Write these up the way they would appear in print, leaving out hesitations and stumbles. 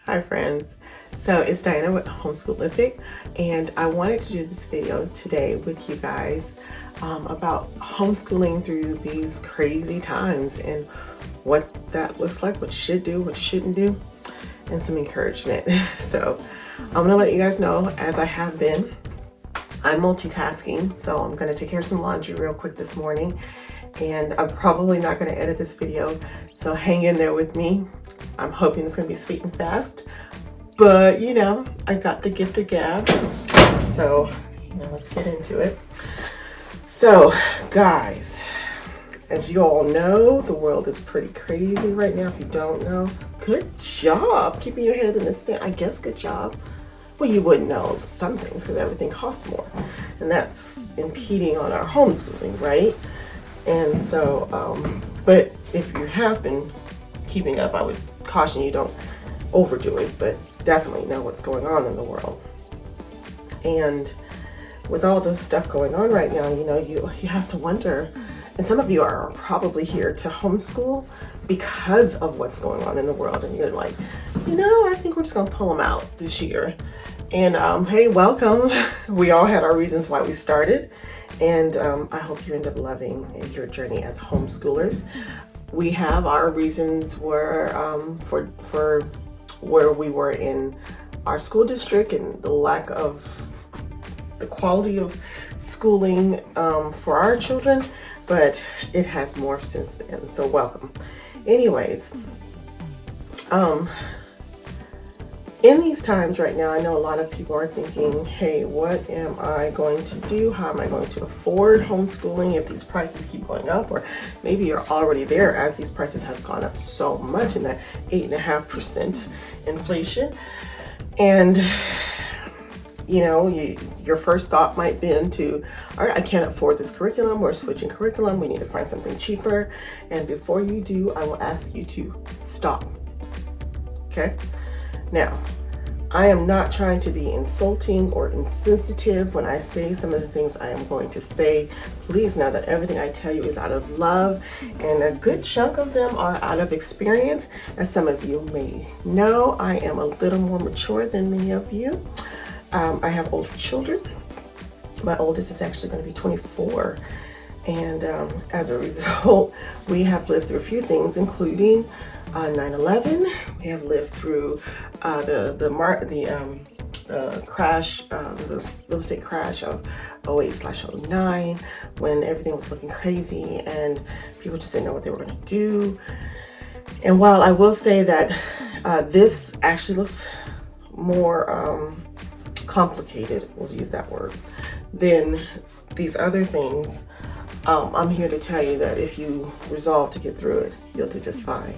Hi friends, so it's Diana with Homeschoolific, and I wanted to do this video today with you guys about homeschooling through these crazy times and what that looks like, what you should do, what you shouldn't do, and some encouragement. So I'm going to let you guys know, as I have been, I'm multitasking, so I'm going to take care of some laundry real quick this morning, and I'm probably not going to edit this video, so hang in there with me. I'm hoping it's going to be sweet and fast, but you know, I got the gift of gab, so let's get into it. So guys, as you all know, the world is pretty crazy right now. If you don't know, good job keeping your head in the sand. I guess good job. Well, you wouldn't know some things because everything costs more, and that's impeding on our homeschooling, right? And so, but if you have been keeping up, I would caution you don't overdo it, but definitely know what's going on in the world. And with all the stuff going on right now, you have to wonder, and some of you are probably here to homeschool because of what's going on in the world, and you're like, I think we're just gonna pull them out this year. And hey, welcome. We all had our reasons why we started, and I hope you end up loving your journey as homeschoolers. We have our reasons were for where we were in our school district and the lack of the quality of schooling for our children, but it has morphed since then, so welcome. Anyways, in these times right now, I know a lot of people are thinking, hey, what am I going to do? How am I going to afford homeschooling if these prices keep going up? Or maybe you're already there as these prices has gone up so much in that 8.5% inflation. And your first thought might be to, all right, I can't afford this curriculum. We're switching curriculum. We need to find something cheaper. And before you do, I will ask you to stop. Okay? Now, I am not trying to be insulting or insensitive when I say some of the things I am going to say. Please know that everything I tell you is out of love, and a good chunk of them are out of experience. As some of you may know, I am a little more mature than many of you. I have older children. My oldest is actually going to be 24. And as a result, we have lived through a few things, including 9/11. We have lived through the crash, the real estate crash of 08/09, when everything was looking crazy and people just didn't know what they were going to do. And while I will say that this actually looks more complicated, we'll use that word, than these other things, I'm here to tell you that if you resolve to get through it, you'll do just fine.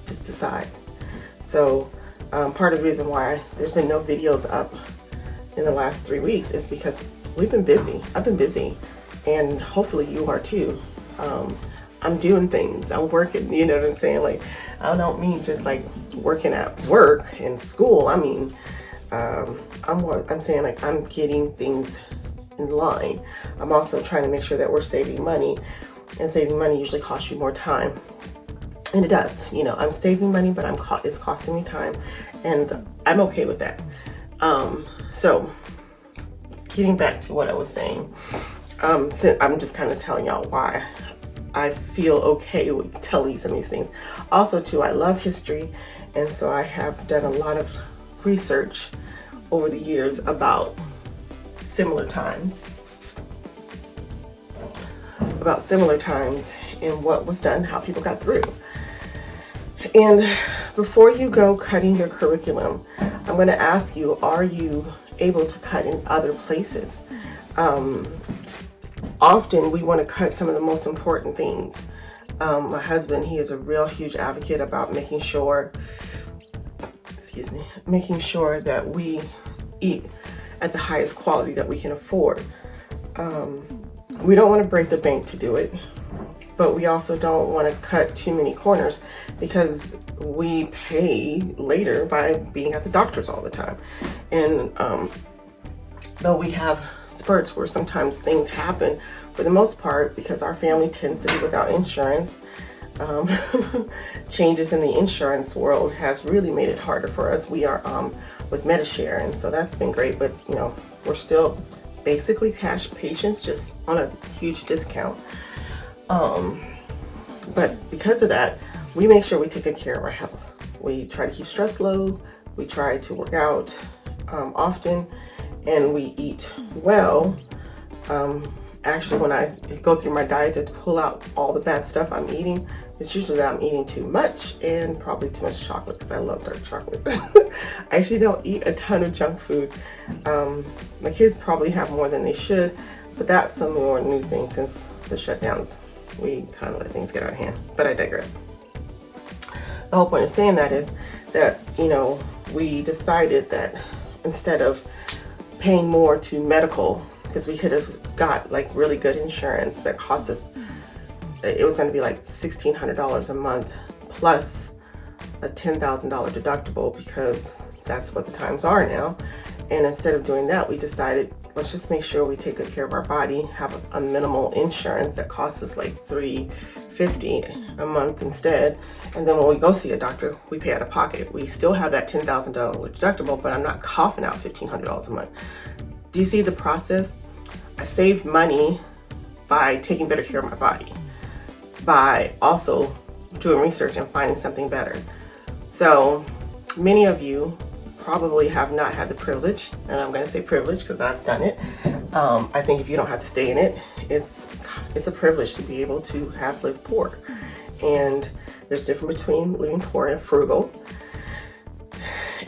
Just decide. So part of the reason why there's been no videos up in the last 3 weeks is because we've been busy. I've been busy, and hopefully you are too. I'm doing things. I'm working. You know what I'm saying? Like, I don't mean just like working at work in school. I mean, I'm saying like I'm getting things in line. I'm also trying to make sure that we're saving money, and saving money usually costs you more time. And it does, I'm saving money, but it's costing me time, and I'm okay with that. So getting back to what I was saying, I'm just kind of telling y'all why I feel okay with telling you some of these things. Also too, I love history, and so I have done a lot of research over the years about similar times and what was done, how people got through. And before you go cutting your curriculum, I'm going to ask you, are you able to cut in other places? Often we want to cut some of the most important things. My husband, he is a real huge advocate about making sure that we eat at the highest quality that we can afford. We don't want to break the bank to do it, but we also don't want to cut too many corners because we pay later by being at the doctor's all the time. And though we have spurts where sometimes things happen, for the most part, because our family tends to be without insurance, um, changes in the insurance world has really made it harder for us. We are with Medishare, and so that's been great, but you know, we're still basically cash patients, just on a huge discount. But because of that, we make sure we take good care of our health. We try to keep stress low, we try to work out often, and we eat well. Actually, when I go through my diet to pull out all the bad stuff I'm eating, it's usually that I'm eating too much and probably too much chocolate, because I love dark chocolate. I actually don't eat a ton of junk food. My kids probably have more than they should, but that's some more new thing since the shutdowns. We kind of let things get out of hand, but I digress. The whole point of saying that is that, you know, we decided that instead of paying more to medical, because we could have got like really good insurance that cost us, it was going to be like $1,600 a month plus a $10,000 deductible, because that's what the times are now. And instead of doing that, we decided, let's just make sure we take good care of our body, have a minimal insurance that costs us like $350 a month instead. And then when we go see a doctor, we pay out of pocket. We still have that $10,000 deductible, but I'm not coughing out $1,500 a month. Do you see the process? I save money by taking better care of my body, by also doing research and finding something better. So many of you probably have not had the privilege, and I'm going to say privilege because I've done it. I think if you don't have to stay in it, it's a privilege to be able to have lived poor. And there's a difference between living poor and frugal.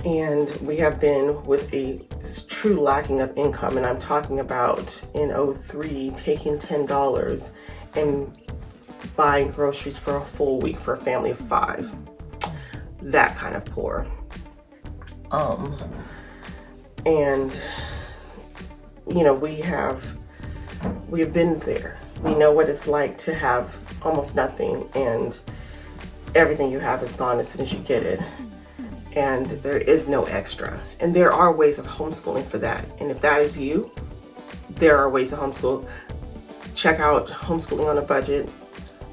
And we have been with a true lacking of income, and I'm talking about in 03 taking $10 and buying groceries for a full week for a family of 5. That kind of poor. And you know, we have been there. We know what it's like to have almost nothing, and everything you have is gone as soon as you get it. And there is no extra. And there are ways of homeschooling for that. And if that is you, there are ways to homeschool. Check out Homeschooling on a Budget.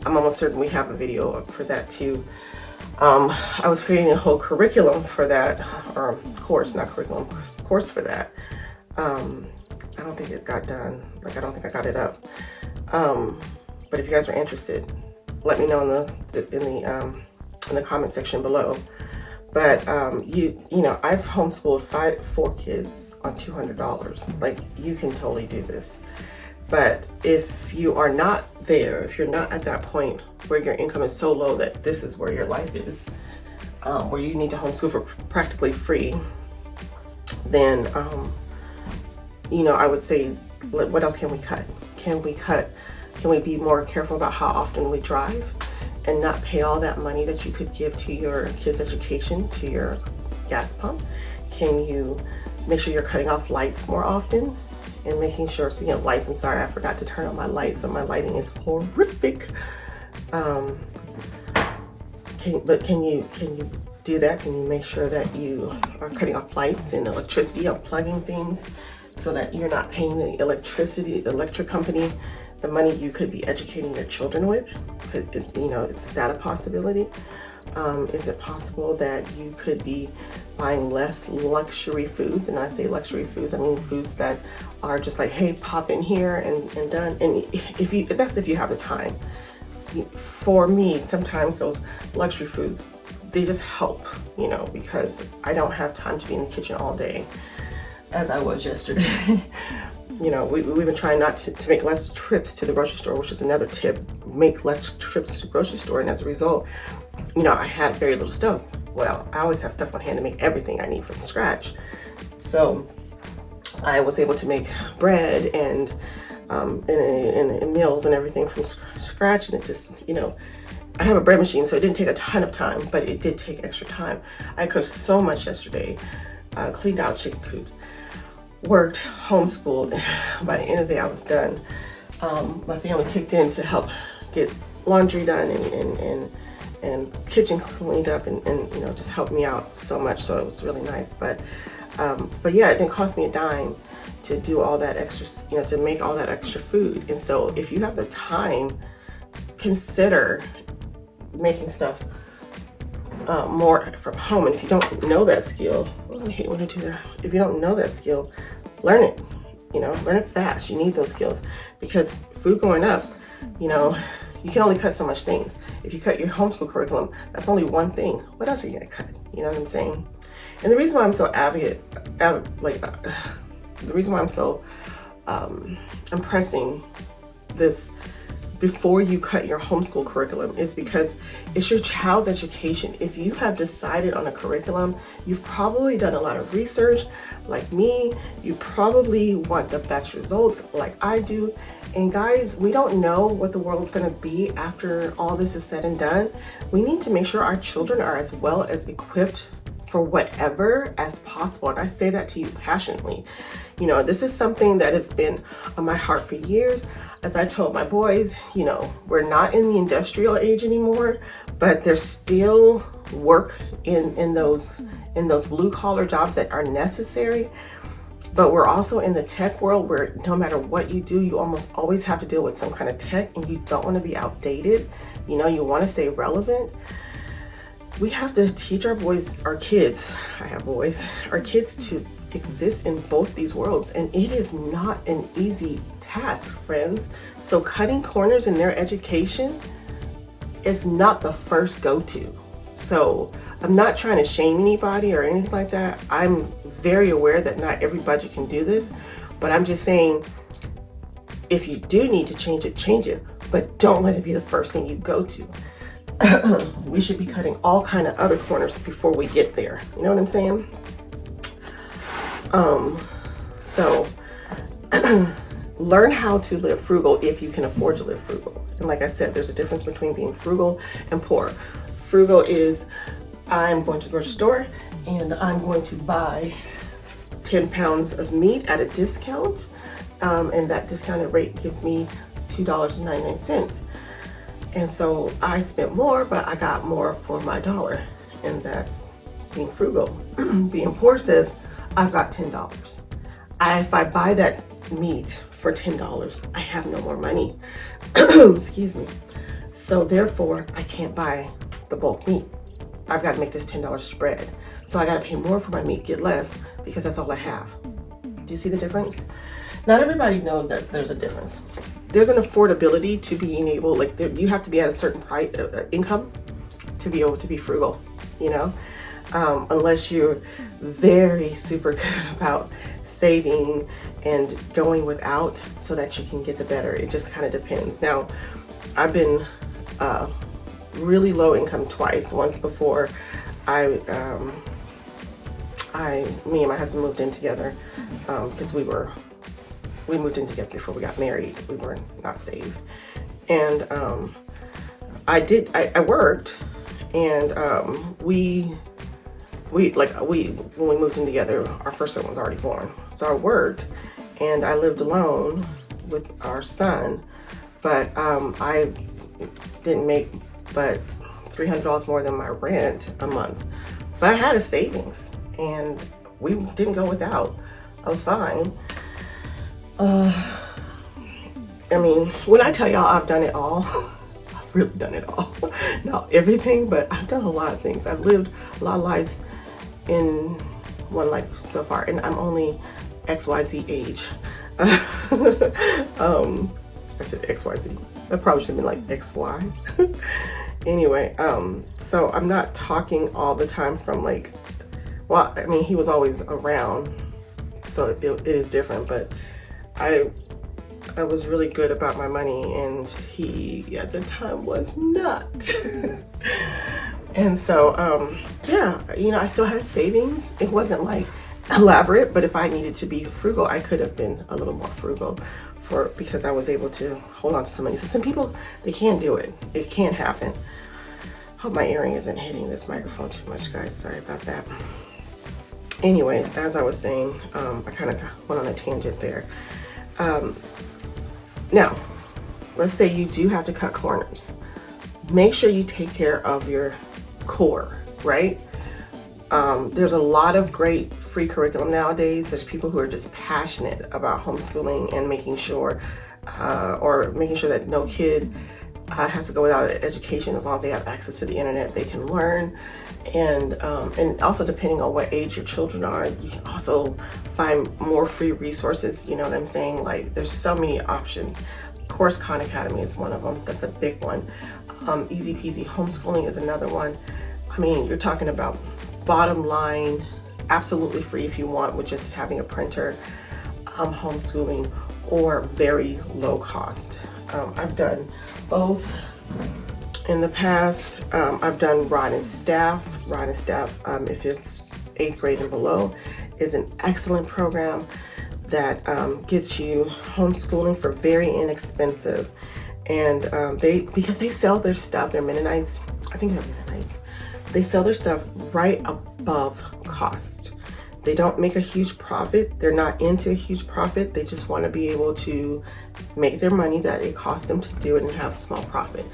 I'm almost certain we have a video up for that too. I was creating a whole curriculum for that, or course, not curriculum, course for that. I don't think it got done. Like, I don't think I got it up. But if you guys are interested, let me know in the comment section below. But you know, I've homeschooled 4 kids on $200. Like, you can totally do this. But if you are not there, if you're not at that point where your income is so low that this is where your life is, where you need to homeschool for practically free, then you know, I would say, what else can we cut? Can we be more careful about how often we drive and not pay all that money that you could give to your kids' education, to your gas pump? Can you make sure you're cutting off lights more often? And making sure, speaking of lights, I'm sorry, I forgot to turn on my lights, so my lighting is horrific. Can you do that? Can you make sure that you are cutting off lights and electricity, unplugging things, so that you're not paying the electric company the money you could be educating your children with? You know, is that a possibility? Is it possible that you could be buying less luxury foods? And I say luxury foods, I mean foods that are just like, hey, pop in here and done. And that's if you have the time. For me, sometimes those luxury foods, they just help, you know, because I don't have time to be in the kitchen all day, as I was yesterday. You know, we've been trying not to make less trips to the grocery store, which is another tip. Make less trips to the grocery store, and as a result, you know, I had very little stuff. Well, I always have stuff on hand to make everything I need from scratch. So I was able to make bread and meals and everything from scratch, and it just, you know, I have a bread machine, so it didn't take a ton of time, but it did take extra time. I cooked so much yesterday, cleaned out chicken coops, worked, homeschooled. By the end of the day, I was done. My family kicked in to help get laundry done and kitchen cleaned up, and you know, just helped me out so much. So it was really nice. But yeah, it didn't cost me a dime to do all that extra, you know, to make all that extra food. And so if you have the time, consider making stuff more from home. And if you don't know that skill, I hate when I do that. If you don't know that skill, learn it. Learn it fast. You need those skills because food going up, you can only cut so much things. If you cut your homeschool curriculum, that's only one thing. What else are you gonna cut? You know what I'm saying? And the reason why I'm so the reason why I'm so I'm pressing this before you cut your homeschool curriculum is because it's your child's education. If you have decided on a curriculum, you've probably done a lot of research like me. You probably want the best results like I do. And guys, we don't know what the world's going to be after all this is said and done. We need to make sure our children are as well as equipped for whatever as possible. And I say that to you passionately. This is something that has been on my heart for years. As I told my boys, we're not in the industrial age anymore, but there's still work in those blue collar jobs that are necessary. But we're also in the tech world where no matter what you do, you almost always have to deal with some kind of tech, and you don't want to be outdated. You want to stay relevant. We have to teach our kids, I have boys, our kids to exist in both these worlds. And it is not an easy task, friends. So cutting corners in their education is not the first go-to. So I'm not trying to shame anybody or anything like that. I'm very aware that not every budget can do this, but I'm just saying, if you do need to change it, but don't let it be the first thing you go to. We should be cutting all kind of other corners before we get there. You know what I'm saying? So learn how to live frugal if you can afford to live frugal. And like I said, there's a difference between being frugal and poor. Frugal is, I'm going to the grocery store and I'm going to buy 10 pounds of meat at a discount. And that discounted rate gives me $2.99. And so I spent more, but I got more for my dollar. And that's being frugal. Being poor says, I've got $10. If I buy that meat for $10, I have no more money. Excuse me. So therefore, I can't buy the bulk meat. I've got to make this $10 spread. So I got to pay more for my meat, get less, because that's all I have. Do you see the difference? Not everybody knows that there's a difference. There's an affordability to being able, you have to be at a certain price, income to be able to be frugal, unless you're very super good about saving and going without so that you can get the better. It just kind of depends. Now, I've been really low income twice. Once before me and my husband moved in together because we moved in together before we got married. We were not saved. And I worked, and when we moved in together, our first son was already born. So I worked and I lived alone with our son, but I didn't make but $300 more than my rent a month. But I had a savings and we didn't go without. I was fine. When I tell y'all I've done it all, I've really done it all. Not everything, but I've done a lot of things. I've lived a lot of lives in one life so far, and I'm only XYZ age. I said XYZ. That probably should have been like XY. Anyway, so I'm not talking all the time from he was always around, so it is different, but I was really good about my money, and he at the time was not. And so, I still had savings. It wasn't like elaborate, but if I needed to be frugal, I could have been a little more frugal because I was able to hold on to some money. So some people, they can't do it. It can't happen. Hope my earring isn't hitting this microphone too much, guys. Sorry about that. Anyways, as I was saying, I kind of went on a tangent there. Now, let's say you do have to cut corners. Make sure you take care of your core, right? There's a lot of great free curriculum nowadays. There's people who are just passionate about homeschooling and making sure that no kid has to go without education. As long as they have access to the internet, they can learn. And also depending on what age your children are, you can also find more free resources. You know what I'm saying? Like, there's so many options. Course Khan Academy is one of them. That's a big one. Easy Peasy Homeschooling is another one. I mean, you're talking about bottom line, absolutely free if you want, with just having a printer, homeschooling, or very low cost. I've done both in the past. I've done Rod and Staff. Rod and Staff, if it's 8th grade and below, is an excellent program that gets you homeschooling for very inexpensive. And because they sell their stuff, they're Mennonites, I think they're Mennonites, they sell their stuff right above cost. They don't make a huge profit. They're not into a huge profit. They just want to be able to make their money that it costs them to do it and have a small profit,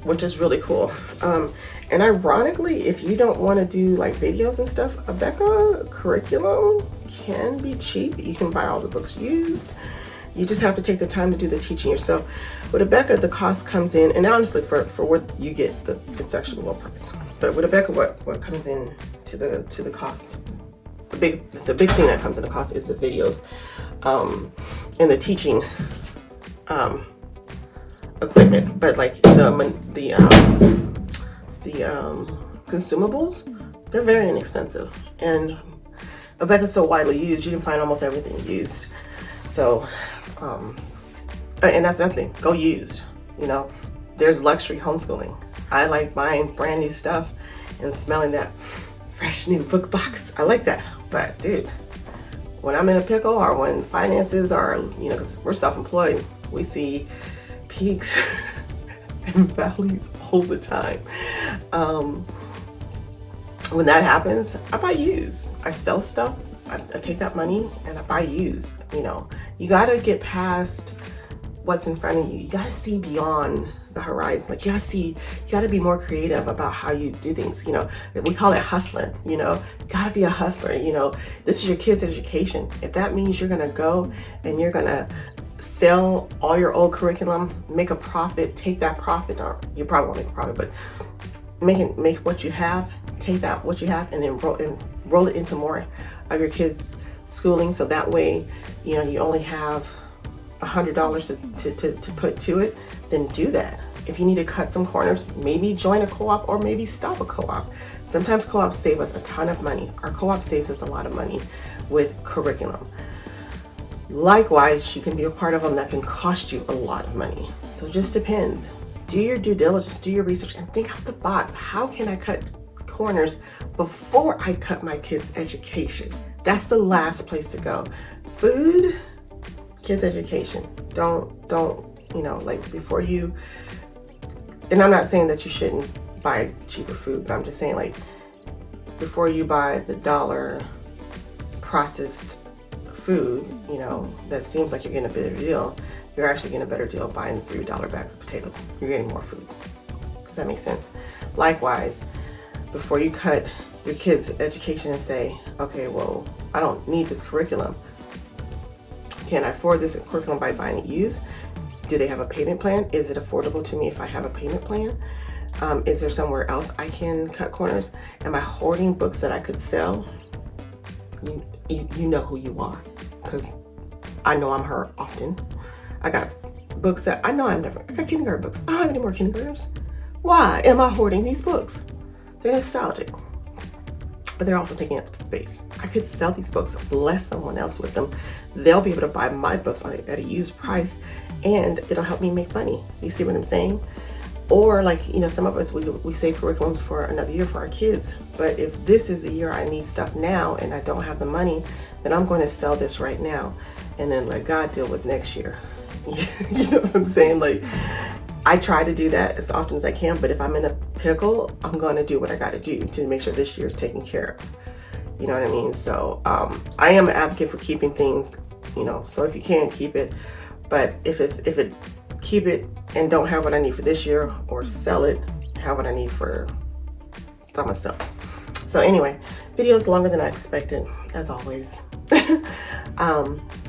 which is really cool. And ironically, if you don't want to do like videos and stuff, a Becca curriculum can be cheap. You can buy all the books used. You just have to take the time to do the teaching yourself. With Becca, the cost comes in, and honestly, for what you get, it's actually low price. But with Becca, what comes in to the cost? The big thing that comes in the cost is the videos, and the teaching equipment. But like the consumables, they're very inexpensive, and Becca's so widely used, you can find almost everything used. So, and that's nothing. Go used. You know, there's luxury homeschooling. I like buying brand new stuff and smelling that fresh new book box. I like that. But dude, when I'm in a pickle, or when finances are, you know, because we're self-employed, we see peaks and valleys all the time. When that happens, I buy used. I sell stuff. I take that money and I buy used. You know, you gotta get past what's in front of you. You gotta see beyond the horizon. Like, you gotta be more creative about how you do things. You know, we call it hustling. You know, you gotta be a hustler. You know, this is your kid's education. If that means you're gonna go and you're gonna sell all your old curriculum, make a profit, take that profit, or you probably won't make a profit, but make what you have, take that what you have and then roll it into more of your kids' schooling. So that way, you know, you only have $100 to put to it, then do that. If you need to cut some corners, maybe join a co-op or maybe stop a co-op. Sometimes co-ops save us a ton of money. Our co-op saves us a lot of money with curriculum. Likewise, you can be a part of them that can cost you a lot of money. So it just depends. Do your due diligence, do your research, and think out the box. How can I cut corners before I cut my kids' education? That's the last place to go. Food, kids' education. Don't, you know, like before you, and I'm not saying that you shouldn't buy cheaper food, but I'm just saying, like, before you buy the dollar processed food, you know, that seems like you're getting a better deal, you're actually getting a better deal buying the $3 bags of potatoes. You're getting more food. Does that make sense? Likewise, before you cut your kids' education and say, okay, well, I don't need this curriculum. Can I afford this curriculum by buying it used? Do they have a payment plan? Is it affordable to me if I have a payment plan? Is there somewhere else I can cut corners? Am I hoarding books that I could sell? You know who you are, because I know I'm her often. I got books that I know I got kindergarten books. I don't have any more kindergartners. Why am I hoarding these books? They're nostalgic, but they're also taking up space. I could sell these books, bless someone else with them. They'll be able to buy my books at a used price, and it'll help me make money. You see what I'm saying? Or like, you know, some of us, we save curriculums for another year for our kids. But if this is the year I need stuff now and I don't have the money, then I'm going to sell this right now and then let God deal with next year. You know what I'm saying? Like, I try to do that as often as I can, but if I'm in a pickle, I'm going to do what I got to do to make sure this year is taken care of. You know what I mean? So I am an advocate for keeping things, you know, so if you can, keep it. But if it keep it and don't have what I need for this year, or sell it, have what I need for myself. So anyway, video's longer than I expected, as always.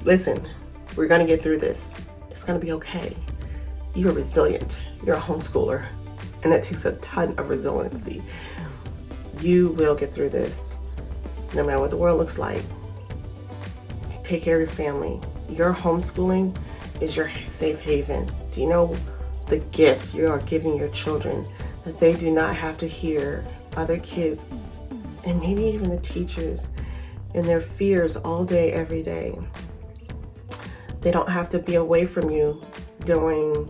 Listen, we're gonna get through this. It's going to be okay. You're resilient. You're a homeschooler, and it takes a ton of resiliency. You will get through this, no matter what the world looks like. Take care of your family. Your homeschooling is your safe haven. Do you know the gift you are giving your children, that they do not have to hear other kids and maybe even the teachers and their fears all day, every day? They don't have to be away from you doing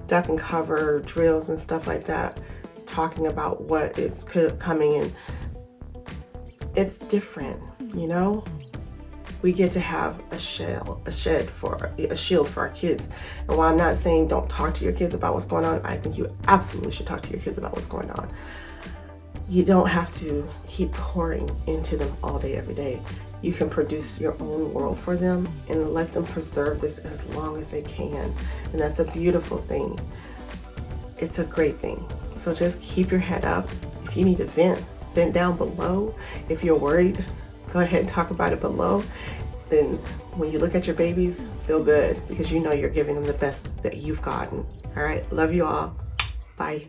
duck and cover drills and stuff like that, talking about what is coming in. It's different, you know? We get to have a shield for our kids. And while I'm not saying don't talk to your kids about what's going on, I think you absolutely should talk to your kids about what's going on. You don't have to keep pouring into them all day, every day. You can produce your own world for them and let them preserve this as long as they can. And that's a beautiful thing. It's a great thing. So just keep your head up. If you need to vent down below. If you're worried, go ahead and talk about it below. Then when you look at your babies, feel good, because you know you're giving them the best that you've gotten. All right, love you all. Bye.